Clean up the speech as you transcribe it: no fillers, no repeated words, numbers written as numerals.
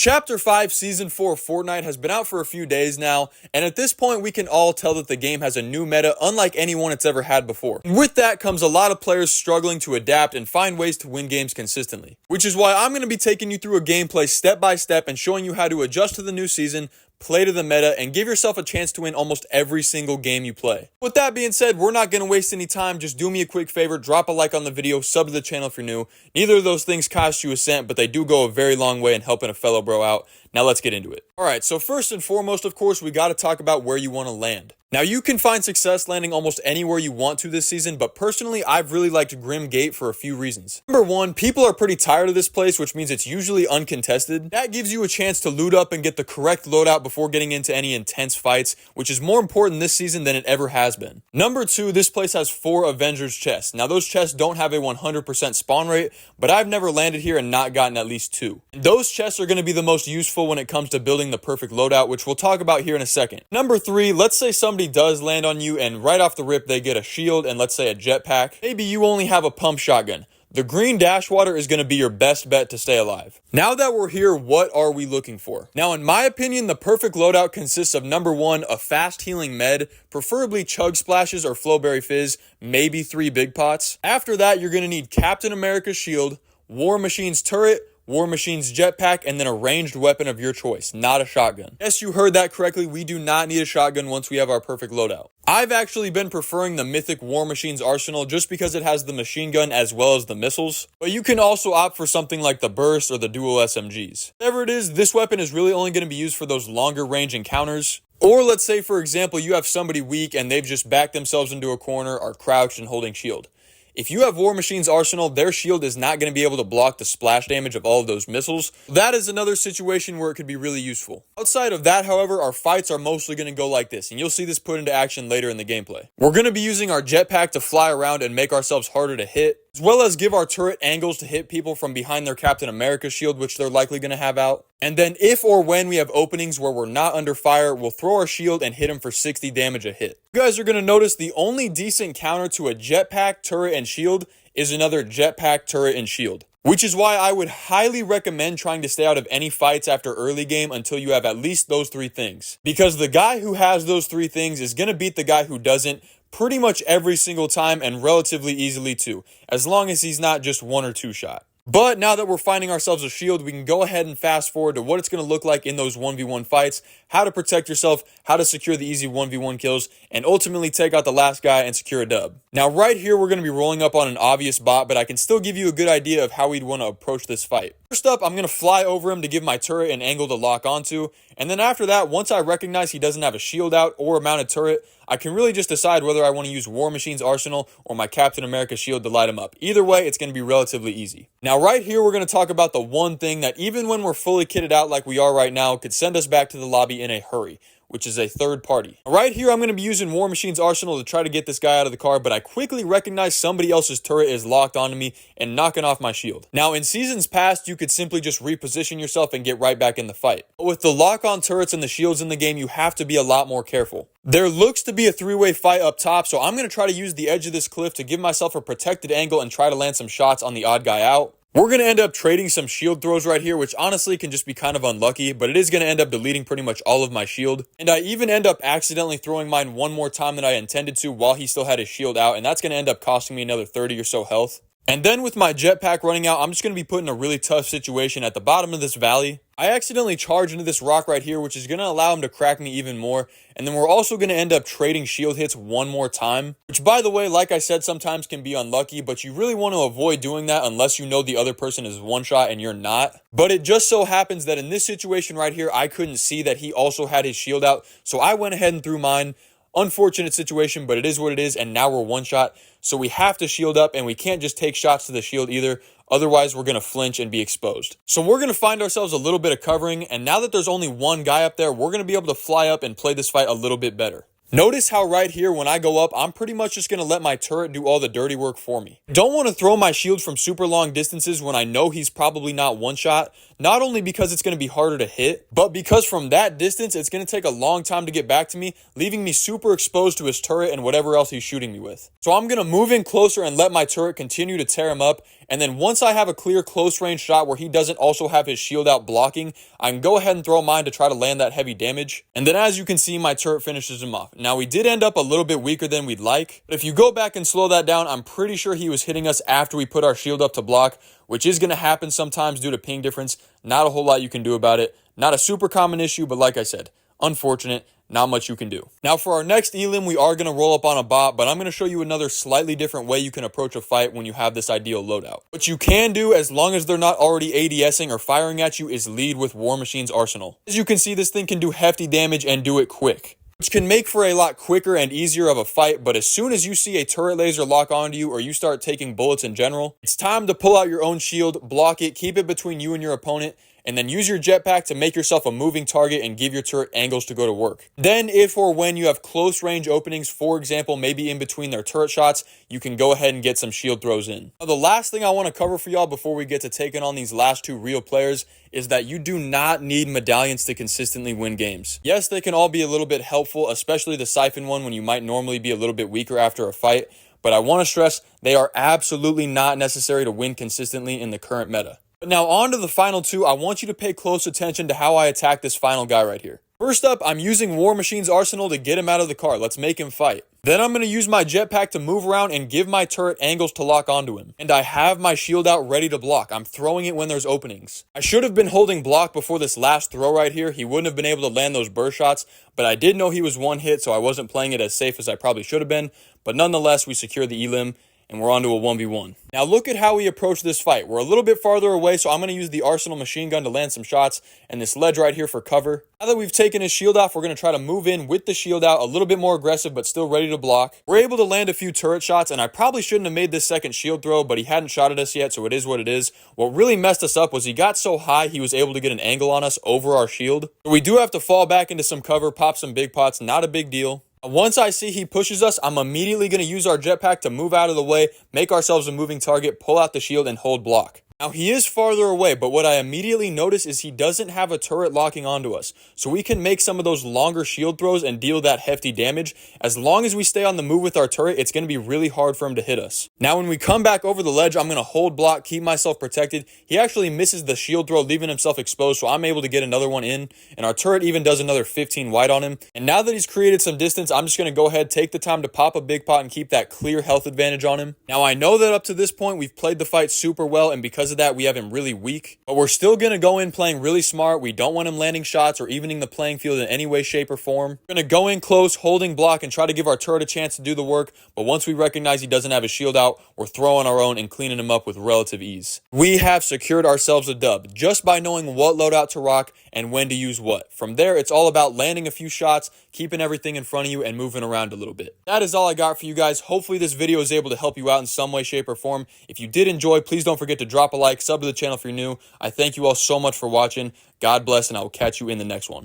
Chapter 5 Season 4 of Fortnite has been out for a few days now, and at this point we can all tell that the game has a new meta unlike anyone it's ever had before. And with that comes a lot of players struggling to adapt and find ways to win games consistently. Which is why I'm going to be taking you through a gameplay step by step and showing you how to adjust to the new season, play to the meta, and give yourself a chance to win almost every single game you play. With that being said, we're not going to waste any time. Just do me a quick favor, drop a like on the video, sub to the channel if you're new. Neither of those things cost you a cent, but they do go a very long way in helping a fellow bro out. Now let's get into it. Alright, so first and foremost, of course, we got to talk about where you want to land. Now, you can find success landing almost anywhere you want to this season, but personally, I've really liked Grim Gate for a few reasons. Number one, people are pretty tired of this place, which means it's usually uncontested. That gives you a chance to loot up and get the correct loadout before getting into any intense fights, which is more important this season than it ever has been. Number two, this place has 4 Avengers chests. Now, those chests don't have a 100% spawn rate, but I've never landed here and not gotten at least 2. And those chests are going to be the most useful when it comes to building the perfect loadout, which we'll talk about here in a second. Number 3, let's say somebody does land on you and right off the rip they get a shield and let's say a jetpack. Maybe you only have a pump shotgun. The green dash water is going to be your best bet to stay alive. Now that we're here, what are we looking for? Now, in my opinion, the perfect loadout consists of number 1, a fast healing med, preferably chug splashes or flowberry fizz, maybe 3 big pots. After that, you're going to need Captain America's shield, War Machine's turret, War Machine's jetpack, and then a ranged weapon of your choice, not a shotgun. Yes, you heard that correctly. We do not need a shotgun once we have our perfect loadout. I've actually been preferring the mythic War Machine's arsenal just because it has the machine gun as well as the missiles. But you can also opt for something like the burst or the dual SMGs. Whatever it is, this weapon is really only going to be used for those longer range encounters. Or let's say, for example, you have somebody weak and they've just backed themselves into a corner, are crouched and holding shield. If you have War Machine's arsenal, their shield is not going to be able to block the splash damage of all of those missiles. That is another situation where it could be really useful. Outside of that, however, our fights are mostly going to go like this, and you'll see this put into action later in the gameplay. We're going to be using our jetpack to fly around and make ourselves harder to hit, as well as give our turret angles to hit people from behind their Captain America shield, which they're likely going to have out. And then if or when we have openings where we're not under fire, we'll throw our shield and hit them for 60 damage a hit. You guys are going to notice the only decent counter to a jetpack, turret, and shield is another jetpack, turret, and shield. Which is why I would highly recommend trying to stay out of any fights after early game until you have at least those 3 things. Because the guy who has those 3 things is going to beat the guy who doesn't pretty much every single time, and relatively easily too, as long as he's not just 1 or 2 shot. But now that we're finding ourselves a shield, we can go ahead and fast forward to what it's going to look like in those 1v1 fights, how to protect yourself, how to secure the easy 1v1 kills, and ultimately take out the last guy and secure a dub. Now right here, we're going to be rolling up on an obvious bot, but I can still give you a good idea of how we'd want to approach this fight. First up, I'm going to fly over him to give my turret an angle to lock onto, and then after that, once I recognize he doesn't have a shield out or a mounted turret, I can really just decide whether I want to use War Machine's arsenal or my Captain America shield to light him up. Either way, it's going to be relatively easy. Now right here, we're going to talk about the one thing that even when we're fully kitted out like we are right now, could send us back to the lobby in a hurry, which is a third party. Right here, I'm going to be using War Machine's arsenal to try to get this guy out of the car, but I quickly recognize somebody else's turret is locked onto me and knocking off my shield. Now, in seasons past, you could simply just reposition yourself and get right back in the fight. But with the lock-on turrets and the shields in the game, you have to be a lot more careful. There looks to be a 3-way fight up top, so I'm going to try to use the edge of this cliff to give myself a protected angle and try to land some shots on the odd guy out. We're going to end up trading some shield throws right here, which honestly can just be kind of unlucky, but it is going to end up deleting pretty much all of my shield. And I even end up accidentally throwing mine one more time than I intended to while he still had his shield out, and that's going to end up costing me another 30 or so health. And then with my jetpack running out, I'm just going to be put in a really tough situation at the bottom of this valley. I accidentally charge into this rock right here, which is going to allow him to crack me even more. And then we're also going to end up trading shield hits one more time, which by the way, like I said, sometimes can be unlucky, but you really want to avoid doing that unless you know the other person is one shot and you're not. But it just so happens that in this situation right here, I couldn't see that he also had his shield out. So I went ahead and threw mine. Unfortunate situation, but it is what it is, and now we're one shot, so we have to shield up, and we can't just take shots to the shield either, otherwise we're going to flinch and be exposed. So we're going to find ourselves a little bit of covering, and now that there's only one guy up there, we're going to be able to fly up and play this fight a little bit better. Notice how right here, when I go up, I'm pretty much just going to let my turret do all the dirty work for me. Don't want to throw my shield from super long distances when I know he's probably not one shot. not only because it's going to be harder to hit, but because from that distance, it's going to take a long time to get back to me, leaving me super exposed to his turret and whatever else he's shooting me with. So I'm going to move in closer and let my turret continue to tear him up. And then once I have a clear close range shot where he doesn't also have his shield out blocking, I can go ahead and throw mine to try to land that heavy damage. And then as you can see, my turret finishes him off. Now we did end up a little bit weaker than we'd like, but if you go back and slow that down, I'm pretty sure he was hitting us after we put our shield up to block, which is going to happen sometimes due to ping difference. Not a whole lot you can do about it. Not a super common issue, but like I said, unfortunate. Not much you can do. Now for our next elim, we are going to roll up on a bot, but I'm going to show you another slightly different way you can approach a fight when you have this ideal loadout. What you can do, as long as they're not already ADSing or firing at you, is lead with War Machine's arsenal. As you can see, this thing can do hefty damage and do it quick, which can make for a lot quicker and easier of a fight. But as soon as you see a turret laser lock onto you or you start taking bullets in general, it's time to pull out your own shield, block it, keep it between you and your opponent, and then use your jetpack to make yourself a moving target and give your turret angles to go to work. Then if or when you have close range openings, for example, maybe in between their turret shots, you can go ahead and get some shield throws in. Now, the last thing I want to cover for y'all before we get to taking on these last two real players is that you do not need medallions to consistently win games. Yes, they can all be a little bit helpful, especially the siphon one when you might normally be a little bit weaker after a fight, but I want to stress they are absolutely not necessary to win consistently in the current meta. But now on to the final two. I want you to pay close attention to how I attack this final guy right here. First up, I'm using War Machine's arsenal to get him out of the car. Let's make him fight. Then I'm going to use my jetpack to move around and give my turret angles to lock onto him. And I have my shield out ready to block. I'm throwing it when there's openings. I should have been holding block before this last throw right here. He wouldn't have been able to land those burst shots, but I did know he was one hit, so I wasn't playing it as safe as I probably should have been. But nonetheless, we secured the elim, and we're on to a 1v1. Now look at how we approach this fight. We're a little bit farther away, so I'm going to use the arsenal machine gun to land some shots and this ledge right here for cover. Now that we've taken his shield off, we're going to try to move in with the shield out, a little bit more aggressive, but still ready to block. We're able to land a few turret shots, and I probably shouldn't have made this second shield throw, but he hadn't shot at us yet, so it is what it is. What really messed us up was he got so high, he was able to get an angle on us over our shield. So we do have to fall back into some cover, pop some big pots, not a big deal. Once I see he pushes us, I'm immediately going to use our jetpack to move out of the way, make ourselves a moving target, pull out the shield, and hold block. Now, he is farther away, but what I immediately notice is he doesn't have a turret locking onto us. So we can make some of those longer shield throws and deal that hefty damage. As long as we stay on the move with our turret, it's going to be really hard for him to hit us. Now, when we come back over the ledge, I'm going to hold block, keep myself protected. He actually misses the shield throw, leaving himself exposed, so I'm able to get another one in. And our turret even does another 15 wide on him. And now that he's created some distance, I'm just going to go ahead, take the time to pop a big pot and keep that clear health advantage on him. Now, I know that up to this point, we've played the fight super well, and because of that, we have him really weak, but we're still going to go in playing really smart. We don't want him landing shots or evening the playing field in any way, shape, or form. We're going to go in close, holding block, and try to give our turret a chance to do the work, but once we recognize he doesn't have his shield out, we're throwing our own and cleaning him up with relative ease. We have secured ourselves a dub just by knowing what loadout to rock and when to use what. From there, it's all about landing a few shots, keeping everything in front of you, and moving around a little bit. That is all I got for you guys. Hopefully this video is able to help you out in some way, shape, or form. If you did enjoy, please don't forget to drop a like, sub to the channel if you're new. I thank you all so much for watching. God bless, and I will catch you in the next one.